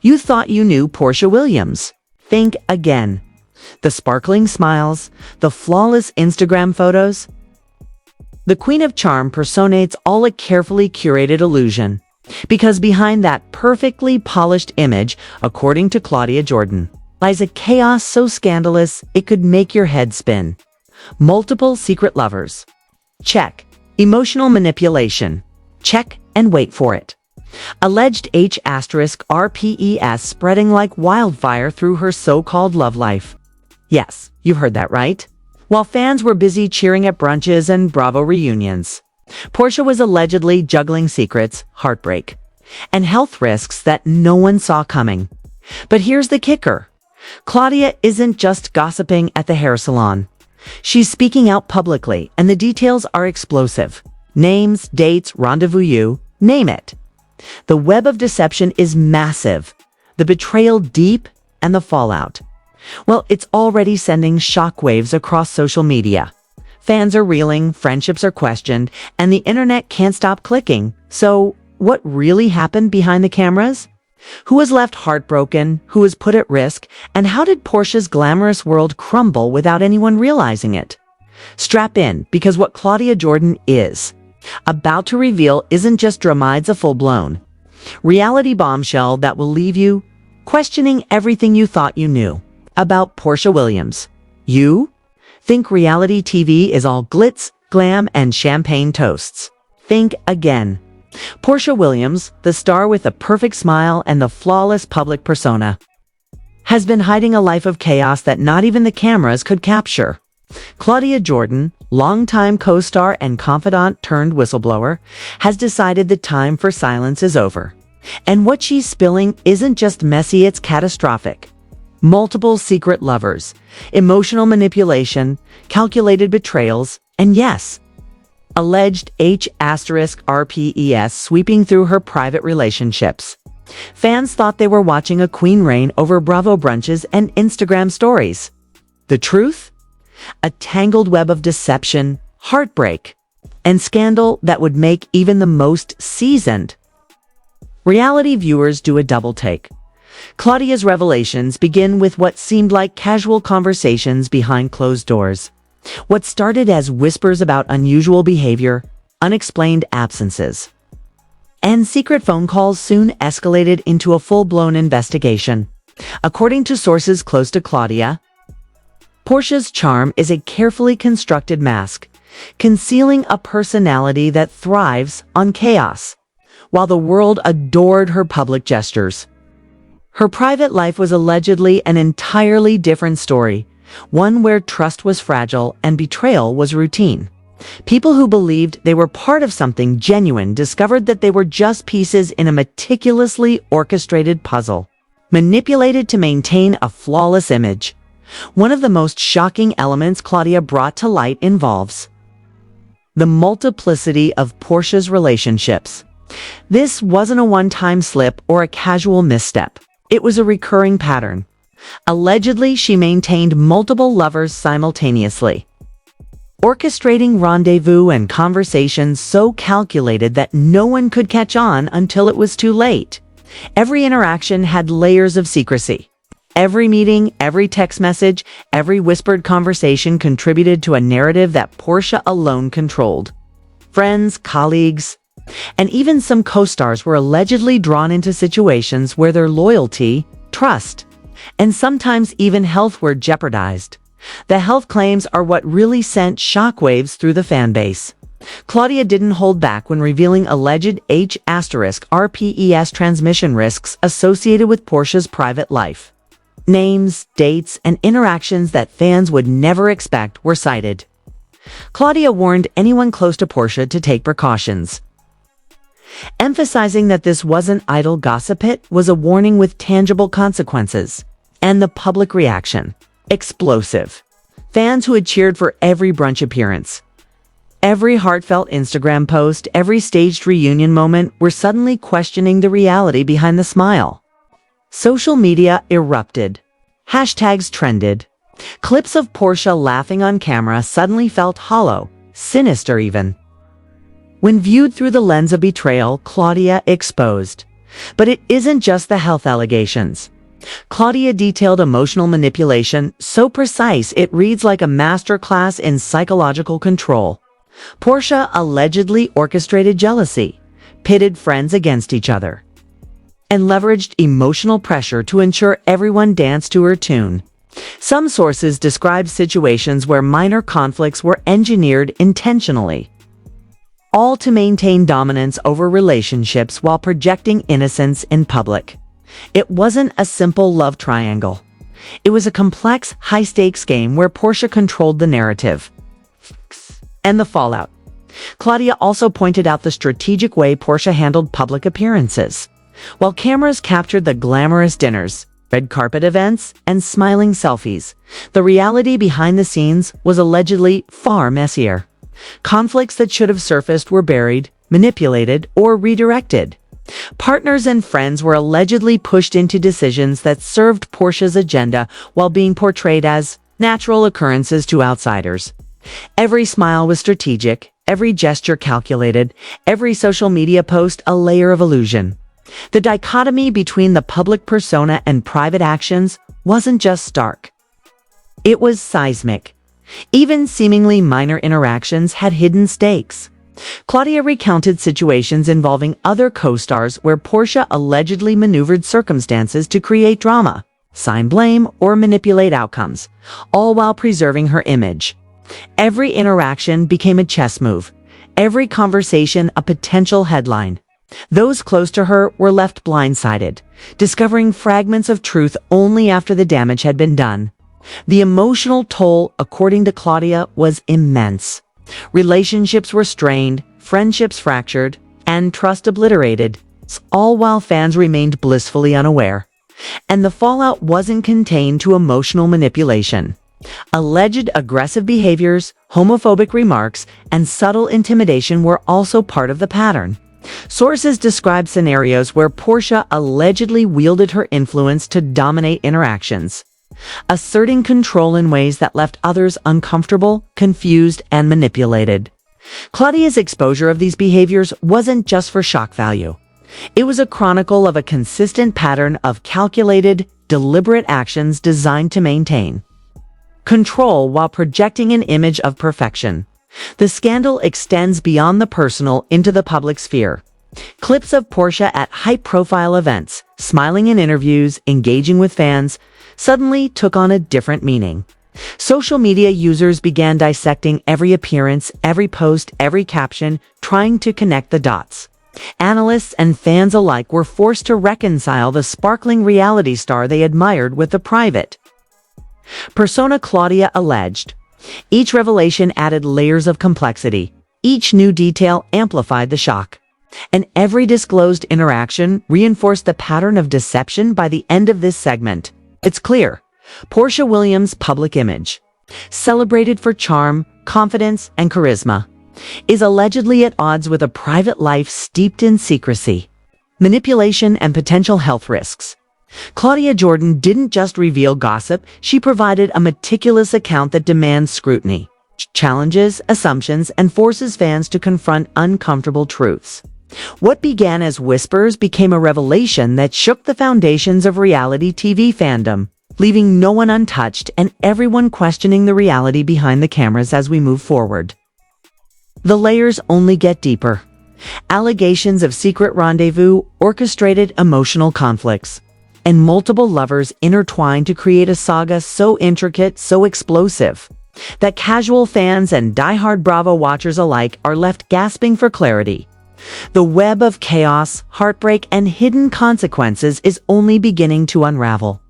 You thought you knew Porsha Williams. Think again. The sparkling smiles, the flawless Instagram photos. The Queen of Charm personates all a carefully curated illusion. Because behind that perfectly polished image, according to ClaudiaJordan, lies a chaos so scandalous it could make your head spin. Multiple secret lovers. Check. Emotional manipulation. Check, and wait for it. Alleged RPES spreading like wildfire through her so-called love life. Yes, you've heard that right. While fans were busy cheering at brunches and Bravo reunions, Porsha was allegedly juggling secrets, heartbreak, and health risks that no one saw coming. But here's the kicker. Claudia isn't just gossiping at the hair salon. She's speaking out publicly, and the details are explosive. Names, dates, rendezvous, you name it. The web of deception is massive, the betrayal deep, and the fallout. Well, it's already sending shockwaves across social media. Fans are reeling, friendships are questioned, and the internet can't stop clicking. So, what really happened behind the cameras? Who was left heartbroken? Who was put at risk? And how did Porsha's glamorous world crumble without anyone realizing it? Strap in, because what ClaudiaJordan is about to reveal isn't just drama, it's a full-blown reality bombshell that will leave you questioning everything you thought you knew about Porsha Williams. You think reality TV is all glitz, glam, and champagne toasts. Think again. Porsha Williams, the star with the perfect smile and the flawless public persona, has been hiding a life of chaos that not even the cameras could capture. ClaudiaJordan, longtime co-star and confidant turned whistleblower, has decided the time for silence is over. And what she's spilling isn't just messy, it's catastrophic. Multiple secret lovers, emotional manipulation, calculated betrayals, and yes, alleged RPES sweeping through her private relationships. Fans thought they were watching a queen reign over Bravo brunches and Instagram stories. The truth? A tangled web of deception, heartbreak, and scandal that would make even the most seasoned reality viewers do a double take. Claudia's revelations begin with what seemed like casual conversations behind closed doors. What started as whispers about unusual behavior, unexplained absences, and secret phone calls soon escalated into a full-blown investigation. According to sources close to Claudia, Porsha's charm is a carefully constructed mask, concealing a personality that thrives on chaos. While the world adored her public gestures, her private life was allegedly an entirely different story, one where trust was fragile and betrayal was routine. People who believed they were part of something genuine discovered that they were just pieces in a meticulously orchestrated puzzle, manipulated to maintain a flawless image. One of the most shocking elements Claudia brought to light involves the multiplicity of Porsha's relationships. This wasn't a one-time slip or a casual misstep. It was a recurring pattern. Allegedly, she maintained multiple lovers simultaneously, orchestrating rendezvous and conversations so calculated that no one could catch on until it was too late. Every interaction had layers of secrecy. Every meeting, every text message, every whispered conversation contributed to a narrative that Porsha alone controlled. Friends, colleagues, and even some co-stars were allegedly drawn into situations where their loyalty, trust, and sometimes even health were jeopardized. The health claims are what really sent shockwaves through the fan base. Claudia didn't hold back when revealing alleged RPES transmission risks associated with Porsha's private life. Names, dates, and interactions that fans would never expect were cited. Claudia warned anyone close to Porsha to take precautions, emphasizing that this wasn't idle gossip, it was a warning with tangible consequences. And the public reaction? Explosive. Fans who had cheered for every brunch appearance, every heartfelt Instagram post, every staged reunion moment were suddenly questioning the reality behind the smile. Social media erupted. Hashtags trended. Clips of Porsha laughing on camera suddenly felt hollow, sinister even. When viewed through the lens of betrayal, Claudia exposed But it isn't just the health allegations. Claudia detailed emotional manipulation so precise it reads like a masterclass in psychological control. Porsha allegedly orchestrated jealousy, pitted friends against each other, and leveraged emotional pressure to ensure everyone danced to her tune. Some sources describe situations where minor conflicts were engineered intentionally, all to maintain dominance over relationships while projecting innocence in public. It wasn't a simple love triangle. It was a complex, high-stakes game where Porsha controlled the narrative and the fallout. Claudia also pointed out the strategic way Porsha handled public appearances. While cameras captured the glamorous dinners, red carpet events, and smiling selfies, the reality behind the scenes was allegedly far messier. Conflicts that should have surfaced were buried, manipulated, or redirected. Partners and friends were allegedly pushed into decisions that served Porsha's agenda while being portrayed as natural occurrences to outsiders. Every smile was strategic, every gesture calculated, every social media post a layer of illusion. The dichotomy between the public persona and private actions wasn't just stark. It was seismic. Even seemingly minor interactions had hidden stakes. Claudia recounted situations involving other co-stars where Porsha allegedly maneuvered circumstances to create drama, assign blame, or manipulate outcomes, all while preserving her image. Every interaction became a chess move, every conversation a potential headline. Those close to her were left blindsided, discovering fragments of truth only after the damage had been done. The emotional toll, according to Claudia, was immense. Relationships were strained, friendships fractured, and trust obliterated, all while fans remained blissfully unaware. And the fallout wasn't contained to emotional manipulation. Alleged aggressive behaviors, homophobic remarks, and subtle intimidation were also part of the pattern. Sources describe scenarios where Porsha allegedly wielded her influence to dominate interactions, asserting control in ways that left others uncomfortable, confused, and manipulated. Claudia's exposure of these behaviors wasn't just for shock value. It was a chronicle of a consistent pattern of calculated, deliberate actions designed to maintain control while projecting an image of perfection. The scandal extends beyond the personal into the public sphere. Clips of Porsha at high-profile events, smiling in interviews, engaging with fans, suddenly took on a different meaning. Social media users began dissecting every appearance, every post, every caption, trying to connect the dots. Analysts and fans alike were forced to reconcile the sparkling reality star they admired with the private persona Claudia alleged. Each revelation added layers of complexity. Each new detail amplified the shock. And every disclosed interaction reinforced the pattern of deception. By the end of this segment, it's clear. Porsha Williams' public image, celebrated for charm, confidence, and charisma, is allegedly at odds with a private life steeped in secrecy, manipulation, and potential health risks. ClaudiaJordan didn't just reveal gossip, she provided a meticulous account that demands scrutiny, challenges assumptions, and forces fans to confront uncomfortable truths. What began as whispers became a revelation that shook the foundations of reality TV fandom, leaving no one untouched and everyone questioning the reality behind the cameras as we move forward. The layers only get deeper. Allegations of secret rendezvous, orchestrated emotional conflicts, and multiple lovers intertwined to create a saga so intricate, so explosive, that casual fans and diehard Bravo watchers alike are left gasping for clarity. The web of chaos, heartbreak, and hidden consequences is only beginning to unravel.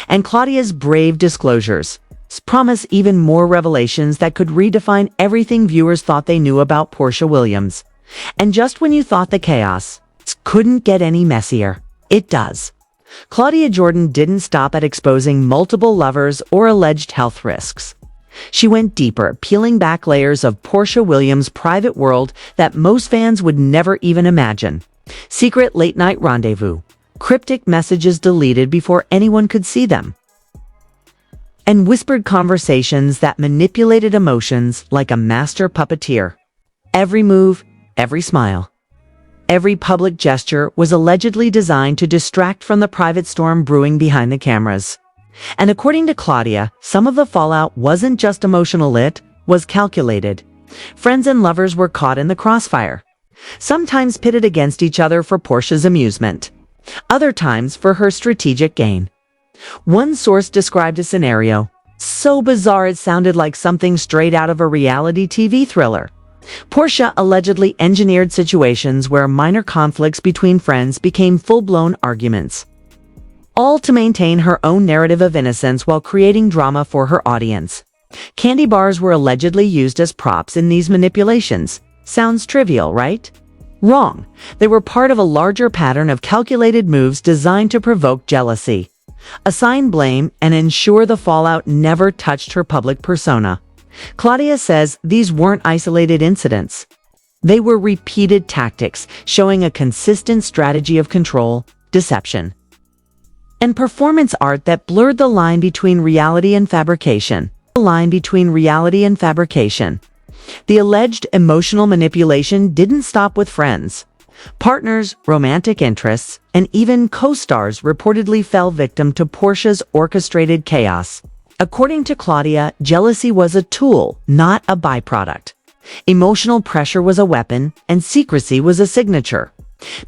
And Claudia's brave disclosures promise even more revelations that could redefine everything viewers thought they knew about Porsha Williams. And just when you thought the chaos couldn't get any messier, it does. ClaudiaJordan didn't stop at exposing multiple lovers or alleged health risks. She went deeper, peeling back layers of Porsha Williams' private world that most fans would never even imagine. Secret late-night rendezvous, cryptic messages deleted before anyone could see them, and whispered conversations that manipulated emotions like a master puppeteer. Every move, every smile, every public gesture was allegedly designed to distract from the private storm brewing behind the cameras. And according to Claudia, some of the fallout wasn't just emotional, it was calculated. Friends and lovers were caught in the crossfire, sometimes pitted against each other for Porsha's amusement, other times for her strategic gain. One source described a scenario so bizarre it sounded like something straight out of a reality TV thriller. Porsha allegedly engineered situations where minor conflicts between friends became full-blown arguments, all to maintain her own narrative of innocence while creating drama for her audience. Candy bars were allegedly used as props in these manipulations. Sounds trivial, right? Wrong. They were part of a larger pattern of calculated moves designed to provoke jealousy, assign blame, and ensure the fallout never touched her public persona. Claudia says these weren't isolated incidents. They were repeated tactics, showing a consistent strategy of control, deception, and performance art that blurred the line between reality and fabrication. The alleged emotional manipulation didn't stop with friends. Partners, romantic interests, and even co-stars reportedly fell victim to Porsha's orchestrated chaos. According to Claudia, jealousy was a tool, not a byproduct. Emotional pressure was a weapon, and secrecy was a signature.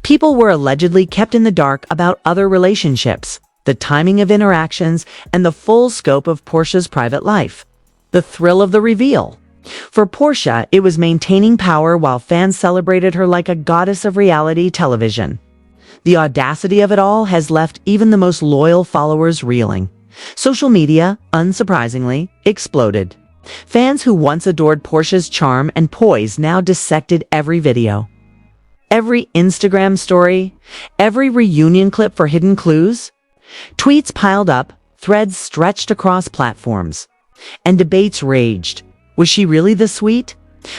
People were allegedly kept in the dark about other relationships, the timing of interactions, and the full scope of Porsha's private life. The thrill of the reveal. For Porsha, it was maintaining power while fans celebrated her like a goddess of reality television. The audacity of it all has left even the most loyal followers reeling. Social media, unsurprisingly, exploded. Fans who once adored Porsha's charm and poise now dissected every video, every Instagram story, every reunion clip for hidden clues. Tweets piled up, threads stretched across platforms, and debates raged. Was she really the sweet,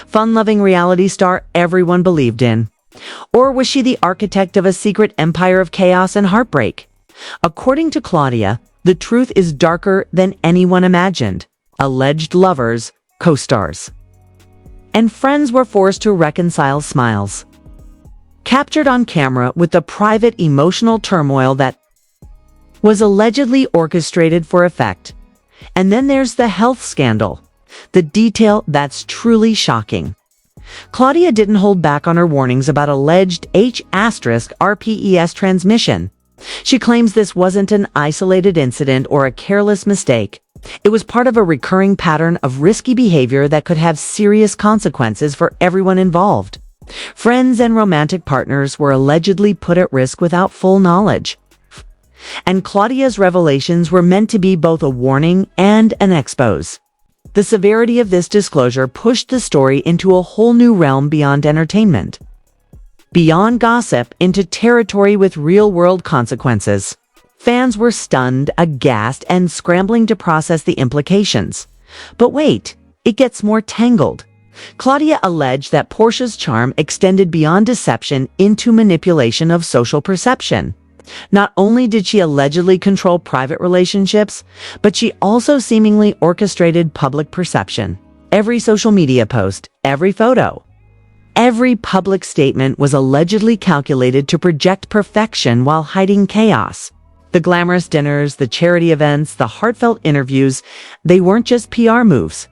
fun-loving reality star everyone believed in? Or was she the architect of a secret empire of chaos and heartbreak? According to Claudia, the truth is darker than anyone imagined. Alleged lovers, co-stars, and friends were forced to reconcile smiles, captured on camera with the private emotional turmoil that was allegedly orchestrated for effect. And then there's the health scandal, the detail that's truly shocking. Claudia didn't hold back on her warnings about alleged RPES transmission. She claims this wasn't an isolated incident or a careless mistake. It was part of a recurring pattern of risky behavior that could have serious consequences for everyone involved. Friends and romantic partners were allegedly put at risk without full knowledge. And Claudia's revelations were meant to be both a warning and an expose. The severity of this disclosure pushed the story into a whole new realm beyond entertainment, beyond gossip, into territory with real-world consequences. Fans were stunned, aghast, and scrambling to process the implications. But wait, it gets more tangled. Claudia alleged that Porsha's charm extended beyond deception into manipulation of social perception. Not only did she allegedly control private relationships, but she also seemingly orchestrated public perception. Every social media post, every photo, every public statement was allegedly calculated to project perfection while hiding chaos. The glamorous dinners, the charity events, the heartfelt interviews, they weren't just PR moves.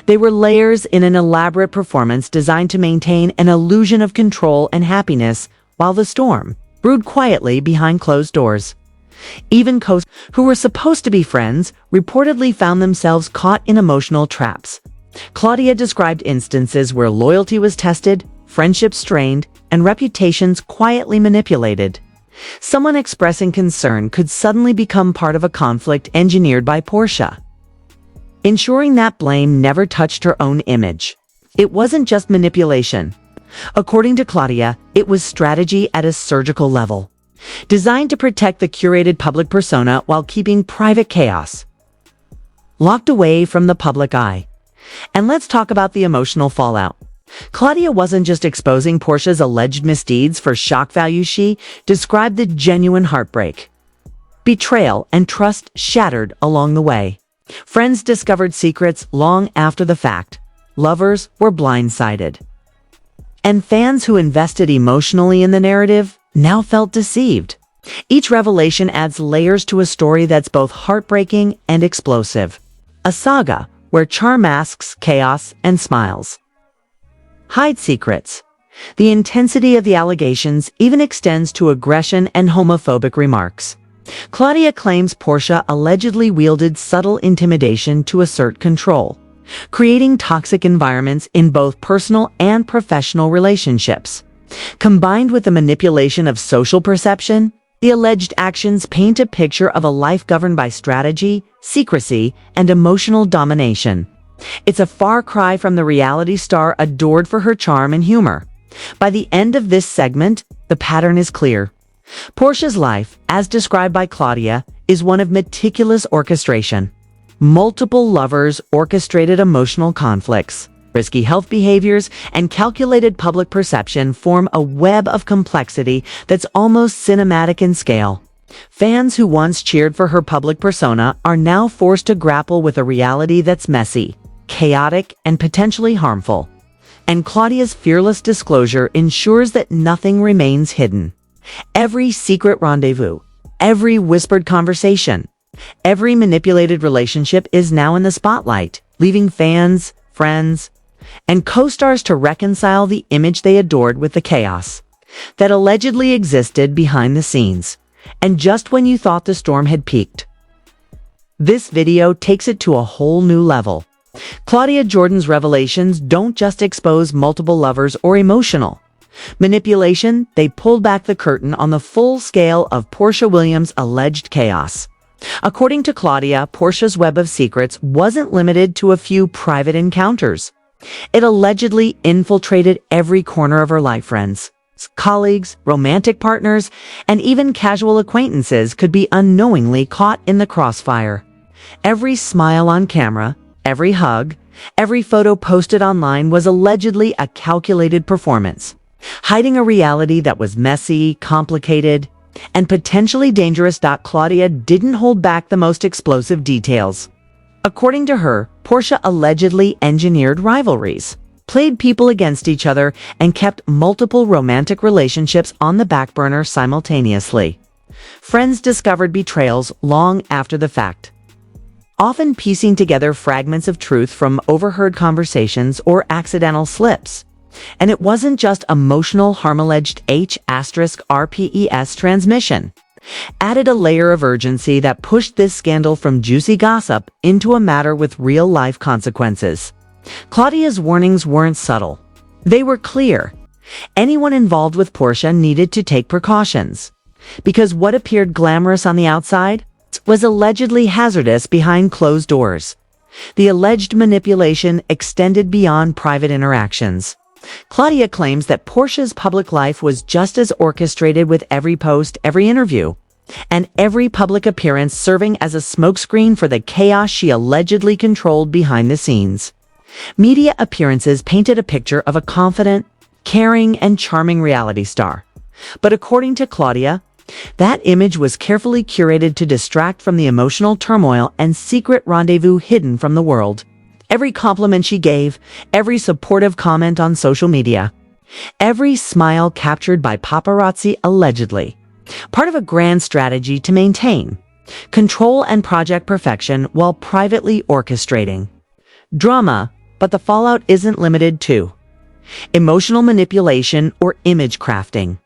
They were layers in an elaborate performance designed to maintain an illusion of control and happiness while the storm brewed quietly behind closed doors. Even co-stars who were supposed to be friends reportedly found themselves caught in emotional traps. Claudia described instances where loyalty was tested, friendships strained, and reputations quietly manipulated. Someone expressing concern could suddenly become part of a conflict engineered by Porsha, ensuring that blame never touched her own image. It wasn't just manipulation. According to Claudia, it was strategy at a surgical level, designed to protect the curated public persona while keeping private chaos locked away from the public eye. And let's talk about the emotional fallout. Claudia wasn't just exposing Porsha's alleged misdeeds for shock value. She described the genuine heartbreak, betrayal, and trust shattered along the way. Friends discovered secrets long after the fact. Lovers were blindsided. And fans who invested emotionally in the narrative now felt deceived. Each revelation adds layers to a story that's both heartbreaking and explosive. A saga where charm masks chaos and smiles. Hide secrets. The intensity of the allegations even extends to aggression and homophobic remarks. Claudia claims Porsha allegedly wielded subtle intimidation to assert control, creating toxic environments in both personal and professional relationships. Combined with the manipulation of social perception, the alleged actions paint a picture of a life governed by strategy, secrecy, and emotional domination. It's a far cry from the reality star adored for her charm and humor. By the end of this segment, the pattern is clear. Porsha's life, as described by Claudia, is one of meticulous orchestration. Multiple lovers, orchestrated emotional conflicts, risky health behaviors, and calculated public perception form a web of complexity that's almost cinematic in scale. Fans who once cheered for her public persona are now forced to grapple with a reality that's messy, chaotic, and potentially harmful. And Claudia's fearless disclosure ensures that nothing remains hidden. Every secret rendezvous, every whispered conversation, every manipulated relationship is now in the spotlight, leaving fans, friends, and co-stars to reconcile the image they adored with the chaos that allegedly existed behind the scenes. And just when you thought the storm had peaked, this video takes it to a whole new level. ClaudiaJordan's revelations don't just expose multiple lovers or emotional manipulation, they pulled back the curtain on the full scale of Porsha Williams' alleged chaos. According to Claudia, Porsha's web of secrets wasn't limited to a few private encounters. It allegedly infiltrated every corner of her life. Friends, colleagues, romantic partners, and even casual acquaintances could be unknowingly caught in the crossfire. Every smile on camera, every hug, every photo posted online was allegedly a calculated performance, hiding a reality that was messy, complicated, and potentially dangerous. Claudia didn't hold back the most explosive details. According to her, Porsha allegedly engineered rivalries, played people against each other, and kept multiple romantic relationships on the back burner simultaneously. Friends discovered betrayals long after the fact, often piecing together fragments of truth from overheard conversations or accidental slips. And it wasn't just emotional harm. Alleged RPES transmission added a layer of urgency that pushed this scandal from juicy gossip into a matter with real-life consequences. Claudia's warnings weren't subtle. They were clear. Anyone involved with Porsha needed to take precautions, because what appeared glamorous on the outside was allegedly hazardous behind closed doors. The alleged manipulation extended beyond private interactions. Claudia claims that Porsha's public life was just as orchestrated, with every post, every interview, and every public appearance serving as a smokescreen for the chaos she allegedly controlled behind the scenes. Media appearances painted a picture of a confident, caring, and charming reality star. But according to Claudia, that image was carefully curated to distract from the emotional turmoil and secret rendezvous hidden from the world. Every compliment she gave, every supportive comment on social media, every smile captured by paparazzi, allegedly part of a grand strategy to maintain control and project perfection while privately orchestrating drama. But the fallout isn't limited to emotional manipulation or image crafting.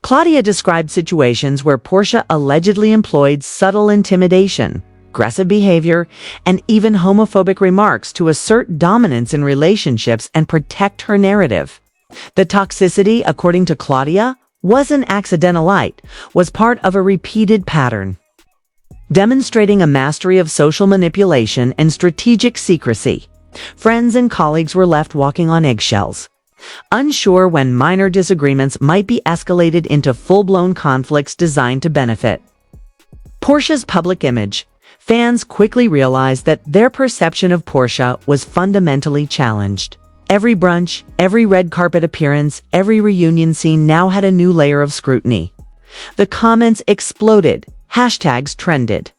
Claudia described situations where Porsha allegedly employed subtle intimidation, aggressive behavior, and even homophobic remarks to assert dominance in relationships and protect her narrative. The toxicity, according to Claudia, wasn't accidental. It was part of a repeated pattern, demonstrating a mastery of social manipulation and strategic secrecy. Friends and colleagues were left walking on eggshells, unsure when minor disagreements might be escalated into full-blown conflicts designed to benefit Porsha's public image. Fans quickly realized that their perception of Porsha was fundamentally challenged. Every brunch, every red carpet appearance, every reunion scene now had a new layer of scrutiny. The comments exploded, hashtags trended,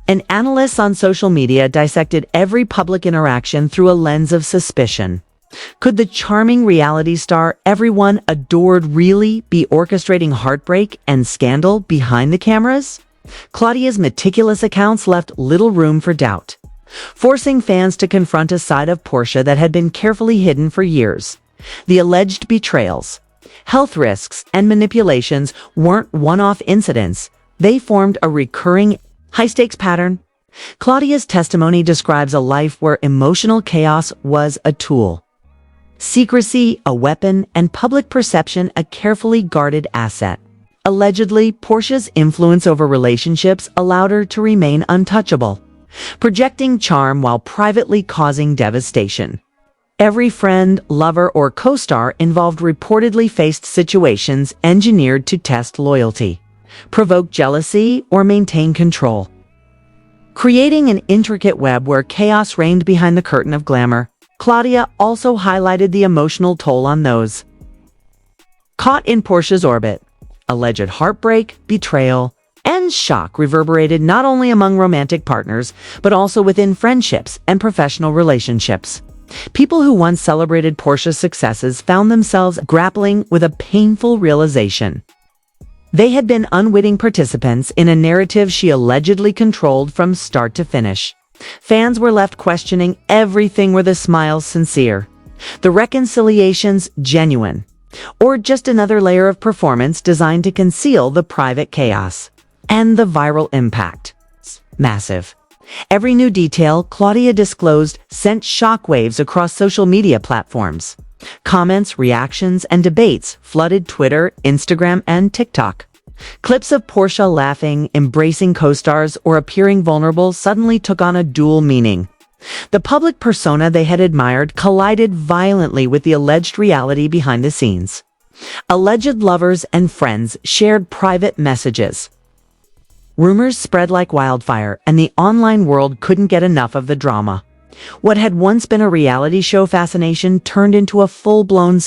and analysts on social media dissected every public interaction through a lens of suspicion. Could the charming reality star everyone adored really be orchestrating heartbreak and scandal behind the cameras? Claudia's meticulous accounts left little room for doubt, forcing fans to confront a side of Porsha that had been carefully hidden for years. The alleged betrayals, health risks, and manipulations weren't one-off incidents. They formed a recurring, high-stakes pattern. Claudia's testimony describes a life where emotional chaos was a tool, secrecy a weapon, and public perception a carefully guarded asset. Allegedly, Porsha's influence over relationships allowed her to remain untouchable, projecting charm while privately causing devastation. Every friend, lover, or co-star involved reportedly faced situations engineered to test loyalty, provoke jealousy, or maintain control, creating an intricate web where chaos reigned behind the curtain of glamour. Claudia also highlighted the emotional toll on those caught in Porsha's orbit. Alleged heartbreak, betrayal, and shock reverberated not only among romantic partners, but also within friendships and professional relationships. People who once celebrated Porsha's successes found themselves grappling with a painful realization. They had been unwitting participants in a narrative she allegedly controlled from start to finish. Fans were left questioning everything. Were the smiles sincere, the reconciliations genuine, or just another layer of performance designed to conceal the private chaos? And the viral impact, massive. Every new detail Claudia disclosed sent shockwaves across social media platforms. Comments, reactions, and debates flooded Twitter, Instagram, and TikTok. Clips of Porsha laughing, embracing co-stars, or appearing vulnerable suddenly took on a dual meaning. The public persona they had admired collided violently with the alleged reality behind the scenes. Alleged lovers and friends shared private messages. Rumors spread like wildfire, and the online world couldn't get enough of the drama. What had once been a reality show fascination turned into a full-blown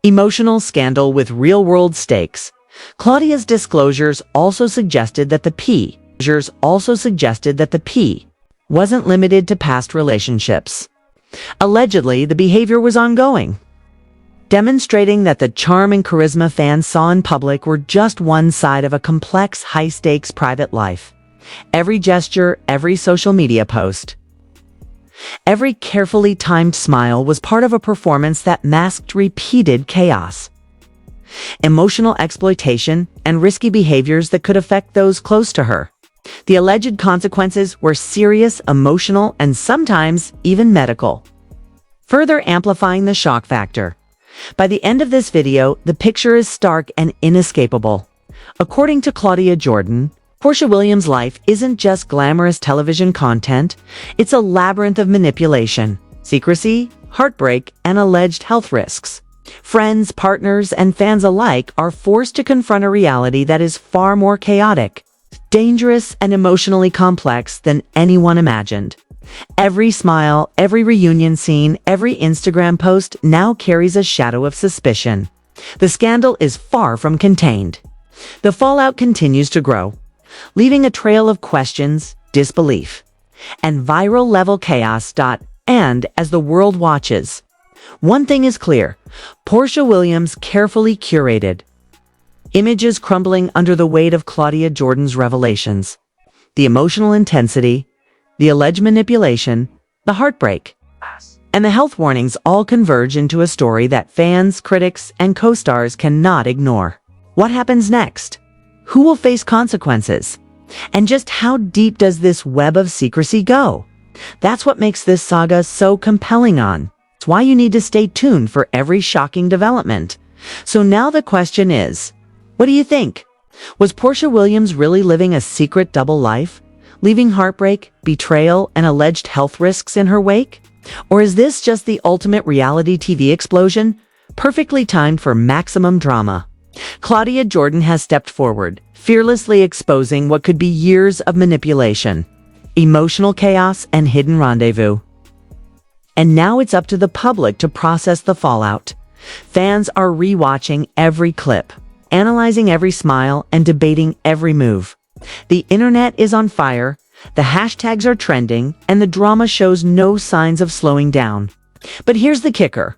emotional scandal with real-world stakes. Claudia's disclosures also suggested that the P wasn't limited to past relationships. Allegedly, the behavior was ongoing, demonstrating that the charm and charisma fans saw in public were just one side of a complex, high-stakes private life. Every gesture, every social media post, every carefully timed smile was part of a performance that masked repeated chaos, emotional exploitation, and risky behaviors that could affect those close to her. The alleged consequences were serious, emotional, and sometimes even medical, further amplifying the shock factor. By the end of this video, the picture is stark and inescapable. According to ClaudiaJordan, Porsha Williams' life isn't just glamorous television content, it's a labyrinth of manipulation, secrecy, heartbreak, and alleged health risks. Friends, partners, and fans alike are forced to confront a reality that is far more chaotic, dangerous, and emotionally complex than anyone imagined. Every smile, every reunion scene, every Instagram post now carries a shadow of suspicion. The scandal is far from contained. The fallout continues to grow, leaving a trail of questions, disbelief, and viral-level chaos. And as the world watches, one thing is clear: Porsha Williams' carefully curated images crumbling under the weight of ClaudiaJordan's revelations. The emotional intensity, the alleged manipulation, the heartbreak, and the health warnings all converge into a story that fans, critics, and co-stars cannot ignore. What happens next? Who will face consequences? And just how deep does this web of secrecy go? That's what makes this saga so compelling. It's why you need to stay tuned for every shocking development. So now the question is, what do you think? Was Porsha Williams really living a secret double life, leaving heartbreak, betrayal, and alleged health risks in her wake? Or is this just the ultimate reality TV explosion, perfectly timed for maximum drama? ClaudiaJordan has stepped forward, fearlessly exposing what could be years of manipulation, emotional chaos, and hidden rendezvous. And now it's up to the public to process the fallout. Fans are rewatching every clip, analyzing every smile, and debating every move. The internet is on fire, the hashtags are trending, and the drama shows no signs of slowing down. But here's the kicker.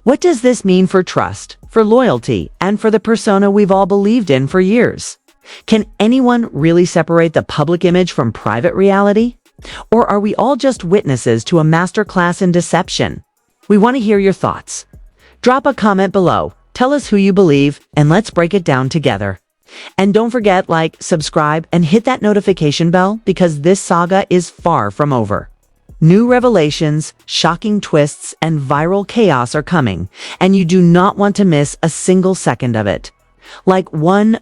What does this mean for trust, for loyalty, and for the persona we've all believed in for years? Can anyone really separate the public image from private reality? Or are we all just witnesses to a masterclass in deception? We want to hear your thoughts. Drop a comment below, tell us who you believe, and let's break it down together. And don't forget, like, subscribe, and hit that notification bell because this saga is far from over. New revelations, shocking twists, and viral chaos are coming, and you do not want to miss a single second of it. Like 1000.